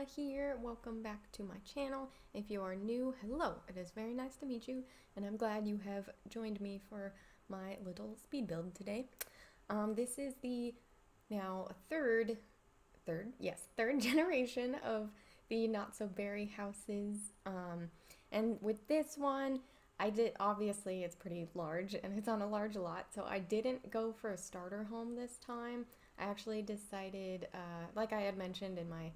here. Welcome back to my channel. If you are new, hello. It is very nice to meet you, and I'm glad you have joined me for my little speed build today. This is the now third generation of the Not So Berry houses. And with this one, obviously it's pretty large and it's on a large lot, so I didn't go for a starter home this time. I actually decided, like I had mentioned in my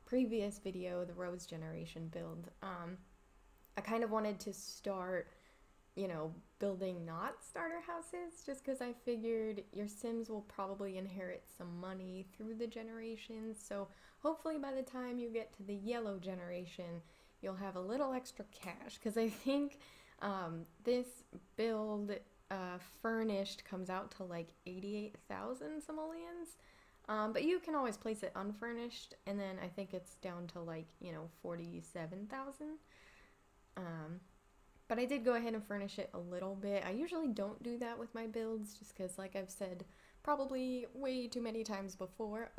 previous video, the Rose Generation build, I kind of wanted to start, building not starter houses, just because I figured your Sims will probably inherit some money through the generations, so hopefully by the time you get to the yellow generation, you'll have a little extra cash, because I think this build furnished comes out to like 88,000 simoleons. But you can always place it unfurnished, and then I think it's down to like, 47,000. But I did go ahead and furnish it a little bit. I usually don't do that with my builds, just because, like I've said probably way too many times before,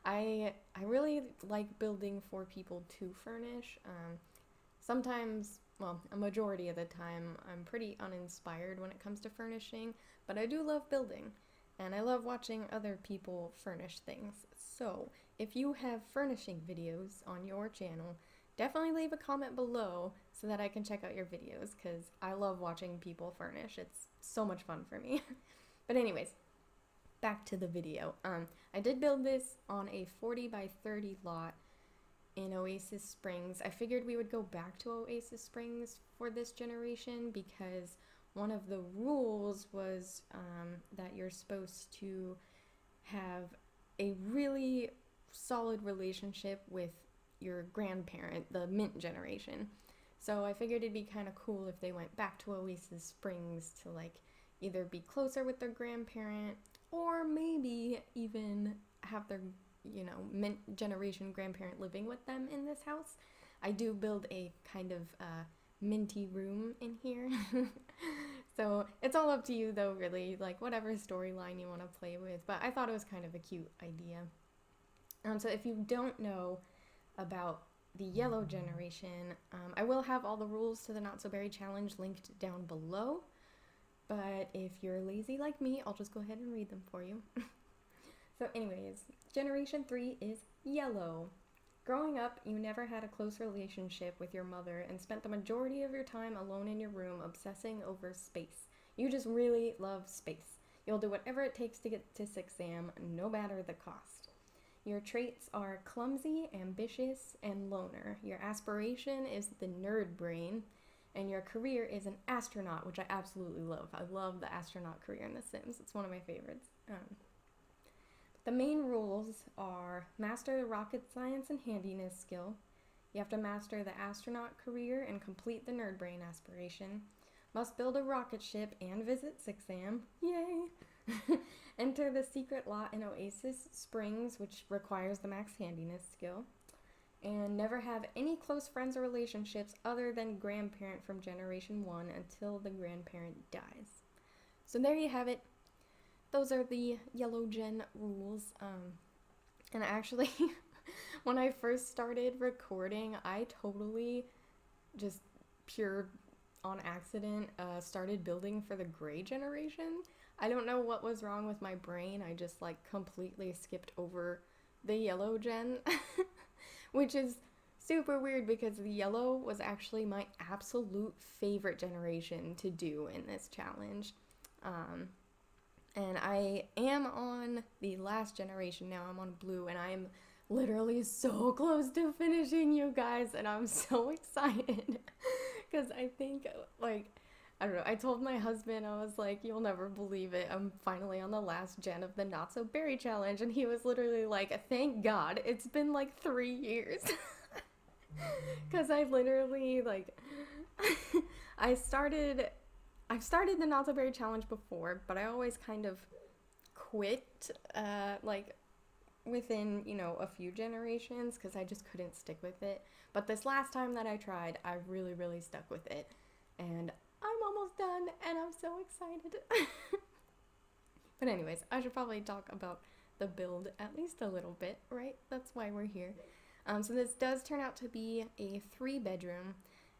I really like building for people to furnish. Sometimes, well, a majority of the time, I'm pretty uninspired when it comes to furnishing, but I do love building. And I love watching other people furnish things. So, if you have furnishing videos on your channel, definitely leave a comment below so that I can check out your videos, because I love watching people furnish. It's so much fun for me. But anyways, back to the video. I did build this on a 40 by 30 lot in Oasis Springs. I figured we would go back to Oasis Springs for this generation because one of the rules was that you're supposed to have a really solid relationship with your grandparent, the Mint generation. So I figured it'd be kind of cool if they went back to Oasis Springs to like either be closer with their grandparent or maybe even have their, Mint generation grandparent living with them in this house. I do build a kind of minty room in here. So it's all up to you though, really, like whatever storyline you want to play with, but I thought it was kind of a cute idea. So if you don't know about the yellow generation, I will have all the rules to the Not So Berry challenge linked down below, but if you're lazy like me, I'll just go ahead and read them for you. So anyways, generation 3 is yellow. Growing up, you never had a close relationship with your mother and spent the majority of your time alone in your room obsessing over space. You just really love space. You'll do whatever it takes to get to 6am, no matter the cost. Your traits are clumsy, ambitious, and loner. Your aspiration is the nerd brain, and your career is an astronaut, which I absolutely love. I love the astronaut career in The Sims. It's one of my favorites. The main rules are master the rocket science and handiness skill. You have to master the astronaut career and complete the nerd brain aspiration. Must build a rocket ship and visit 6am. Yay! Enter the secret lot in Oasis Springs, which requires the max handiness skill. And never have any close friends or relationships other than grandparent from generation 1 until the grandparent dies. So there you have it. Those are the yellow gen rules. And actually, when I first started recording, I totally just pure on accident started building for the gray generation. I don't know what was wrong with my brain. I just like completely skipped over the yellow gen, which is super weird because the yellow was actually my absolute favorite generation to do in this challenge. And I am on the last generation now. I'm on blue, and I am literally so close to finishing, you guys, and I'm so excited because I think, like, I don't know, I told my husband, I was like, you'll never believe it, I'm finally on the last gen of the Not So Berry challenge, and he was literally like, thank God, it's been like 3 years. Because I literally, like, I've started the Not So Berry challenge before, but I always kind of quit, like, within, a few generations, because I just couldn't stick with it. But this last time that I tried, I really, really stuck with it. And I'm almost done, and I'm so excited. But anyways, I should probably talk about the build at least a little bit, right? That's why we're here. So this does turn out to be a 3-bedroom,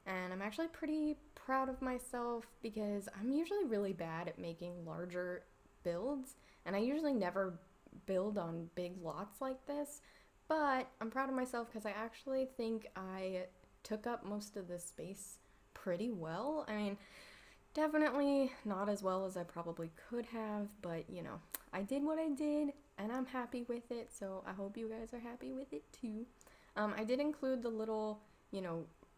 and I'm actually pretty proud of myself because I'm usually really bad at making larger builds, and I usually never build on big lots like this, but I'm proud of myself because I actually think I took up most of the space pretty well. I mean, definitely not as well as I probably could have, but I did what I did and I'm happy with it, so I hope you guys are happy with it too. I did include the little,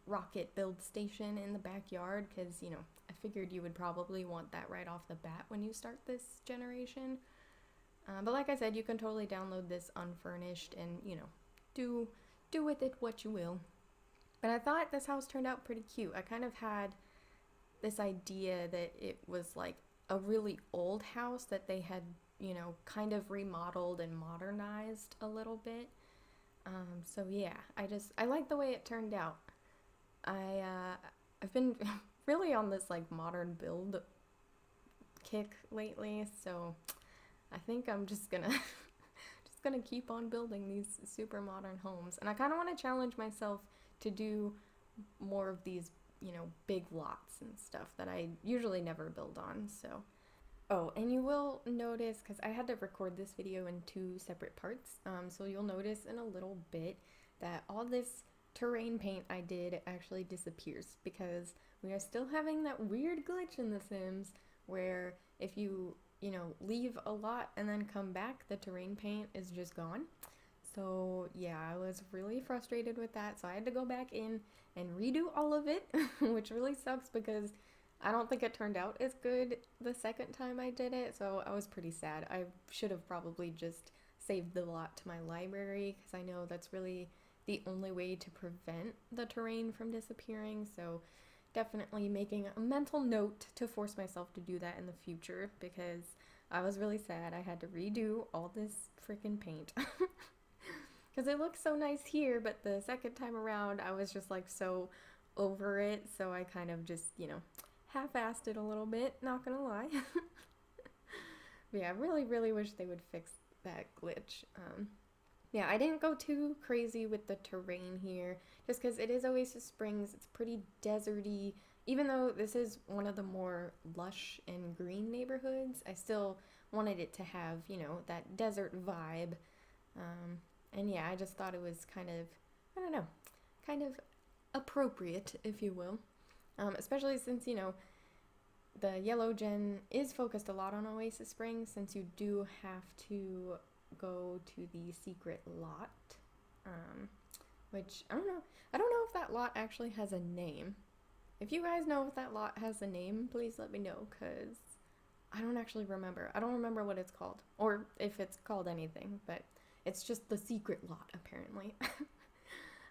rocket build station in the backyard because, I figured you would probably want that right off the bat when you start this generation. But like I said, you can totally download this unfurnished and, do with it what you will. But I thought this house turned out pretty cute. I kind of had this idea that it was like a really old house that they had, kind of remodeled and modernized a little bit. So yeah, I like the way it turned out. I've been really on this like modern build kick lately, so I think I'm just gonna just gonna keep on building these super modern homes. And I kind of want to challenge myself to do more of these, big lots and stuff that I usually never build on. So, oh, and you will notice, because I had to record this video in 2 separate parts, so you'll notice in a little bit that all this terrain paint I did actually disappears because we are still having that weird glitch in The Sims where if you, leave a lot and then come back, the terrain paint is just gone. So yeah, I was really frustrated with that, so I had to go back in and redo all of it, which really sucks because I don't think it turned out as good the second time I did it, so I was pretty sad. I should have probably just saved the lot to my library because I know that's really the only way to prevent the terrain from disappearing, so definitely making a mental note to force myself to do that in the future because I was really sad I had to redo all this freaking paint. Because it looks so nice here, but the second time around I was just like so over it, so I kind of just, half-assed it a little bit, not gonna lie. But yeah, I really, really wish they would fix that glitch. Yeah, I didn't go too crazy with the terrain here, just because it is Oasis Springs. It's pretty deserty. Even though this is one of the more lush and green neighborhoods, I still wanted it to have, that desert vibe. And yeah, I just thought it was kind of, I don't know, kind of appropriate, if you will. Especially since, the yellow gen is focused a lot on Oasis Springs, since you do have to go to the secret lot, which I don't know. I don't know if that lot actually has a name. If you guys know if that lot has a name, please let me know, because I don't actually remember. I don't remember what it's called, or if it's called anything, but it's just the secret lot, apparently.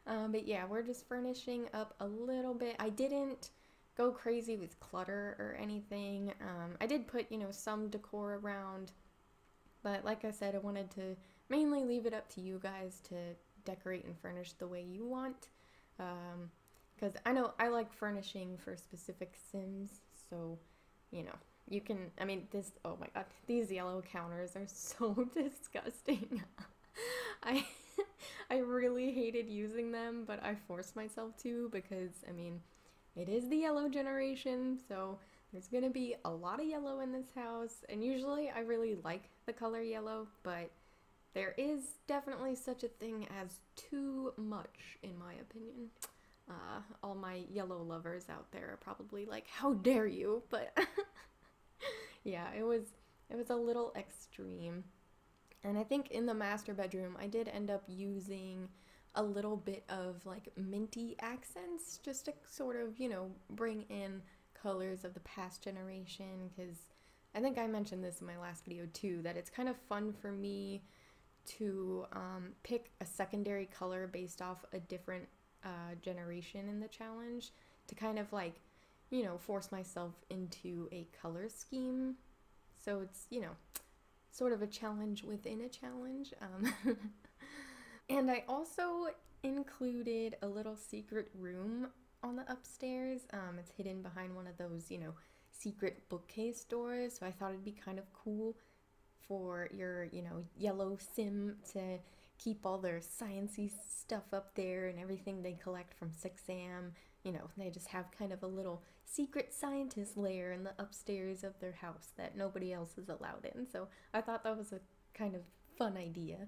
But yeah, we're just furnishing up a little bit. I didn't go crazy with clutter or anything. I did put, some decor around, but like I said, I wanted to mainly leave it up to you guys to decorate and furnish the way you want. Because I know I like furnishing for specific Sims, so, you can, oh my god, these yellow counters are so disgusting. I I really hated using them, but I forced myself to because, it is the yellow generation, so there's gonna be a lot of yellow in this house, and usually I really like the color yellow, but there is definitely such a thing as too much, in my opinion. All my yellow lovers out there are probably like, how dare you? But yeah, it was a little extreme. And I think in the master bedroom, I did end up using a little bit of like minty accents just to sort of, bring in colors of the past generation, because I think I mentioned this in my last video too, that it's kind of fun for me to pick a secondary color based off a different generation in the challenge to kind of like, force myself into a color scheme. So it's, sort of a challenge within a challenge. And I also included a little secret room on the upstairs. It's hidden behind one of those, secret bookcase doors. So I thought it'd be kind of cool for your, yellow sim to keep all their sciencey stuff up there and everything they collect from 6am. You know, they just have kind of a little secret scientist lair in the upstairs of their house that nobody else is allowed in. So I thought that was a kind of fun idea.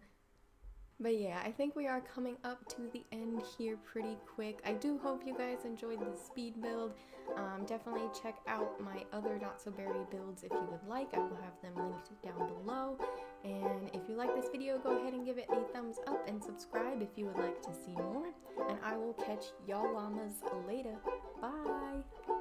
But yeah, I think we are coming up to the end here pretty quick. I do hope you guys enjoyed the speed build. Definitely check out my other Not So Berry builds if you would like. I will have them linked down below. And if you like this video, go ahead and give it a thumbs up and subscribe if you would like to see more. And I will catch y'all llamas later. Bye!